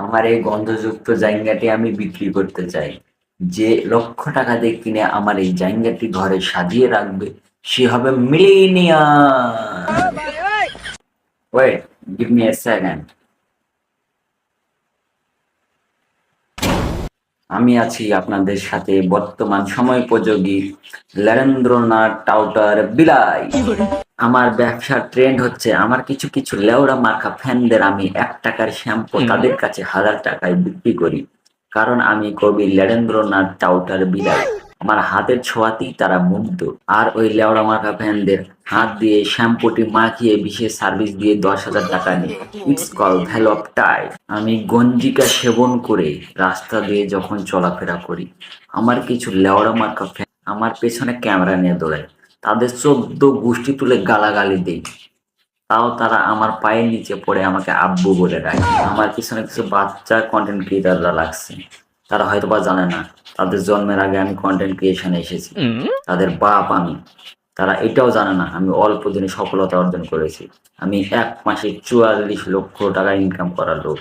আমার এই গন্ধযুক্ত জায়গাটি আমি বিক্রি করতে চাই। যে লক্ষ টাকা দিয়ে কিনে আমার এই জায়গাটি ঘরে সাজিয়ে রাখবে সে হবে millionaire. Wait, give me a second. আমি আছি আপনাদের সাথে বর্তমান সময়োপযোগী লেরেন্দ্রনাথ টাউটার বিলাই। আমার ব্যবসার ট্রেন্ড হচ্ছে আমার কিছু কিছু লেওড়া মার্কা ফ্যানদের আমি 1 টাকার শ্যাম্পু তাদের কাছে 1000 টাকায় বিক্রি করি। কারণ আমি কবি লেরেন্দ্রনাথ টাউটার বিলাই। আমার হাতের ছোঁয়াতেই তারা মুগ্ধ। আর ওই লেওড়া মার্কা ফ্যানদের হাত দিয়ে শ্যাম্পুটি মাখিয়ে বিশেষ সার্ভিস দিয়ে 10,000 টাকা নিই। It's call value of time. আমি গঞ্জিকা সেবন করে রাস্তা দিয়ে যখন চলাফেরা করি আমার কিছু লেওড়া মার্কা ফ্যান আমার পেছনে ক্যামেরা নিয়ে দৌড়ায়। তাদের 14 গোষ্ঠী তুলে গালাগালি দেই, তাও তারা আমার পায়ের নিচে পড়ে আমাকে আব্বু বলে ডাকে। আমার পিছনে কিছু বাচ্চা কন্টেন্ট ক্রিয়েটাররা লাগছে, তারা হয়তো বা জানে না তাদের জন্মের আগে আমি কন্টেন্ট ক্রিয়েশনে এসেছি, তাদের বাপ আমি। তারা এটাও জানে না আমি অল্প দিনে সফলতা অর্জন করেছি। আমি 1 মাসে 44 লক্ষ টাকা ইনকাম করার লোক।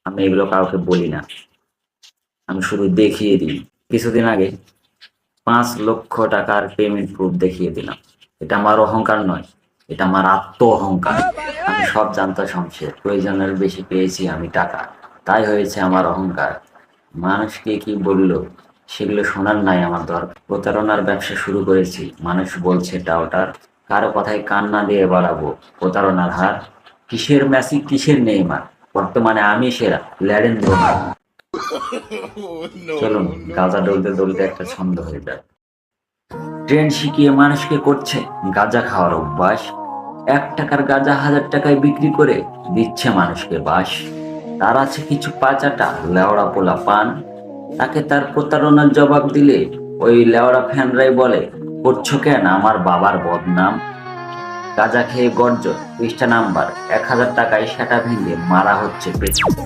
আমি এগুলো কাউকে বলি না, আমি শুধু দেখিয়ে দিই। কিছুদিন আগে 5 লক্ষ টাকার পেমেন্ট প্রুফ দেখিয়ে দিলাম। এটা আমার অহংকার নয়, এটা আমার আত্ম অহংকার। আমি সব জানতা শমশের, প্রয়োজনের বেশি পেয়েছি আমি টাকা, তাই হয়েছে আমার অহংকার। মানুষকে কি বললো সেগুলো শোনার নাই আমার দরকার। প্রতারণার ব্যবসা শুরু করেছি, মানুষ বলছে টাউটার। কারো কথায় কান না দিয়ে বাড়াবো প্রতারণার হার। কিসের মেসি কিসের নেইমার, বর্তমানে আমি সেরা লেরেন্দ্রনাথ। চলুন গাঁজা ডলতে ডলতে একটা ছন্দ হয়ে যায়। ট্রেন্ড শিখিয়ে মানুষকে করছে গাঁজা খাওয়ার অভ্যাস। 1 টাকার গাঁজা 1000 টাকায় বিক্রি করে দিচ্ছে মানুষকে বাস। তার আছে কিছু পাচাটা লেওড়া পোলা পান, তাকে তার প্রতারণার জবাব দিলে ওই লেওড়া ফ্যানরাই বলে করছো কেন আমার বাবার বদনাম। গাঁজা খেয়ে গর্জন, পৃষ্ঠা নাম্বার 1000 টাকায় সেটা ভেঙে মারা হচ্ছে পেছনে।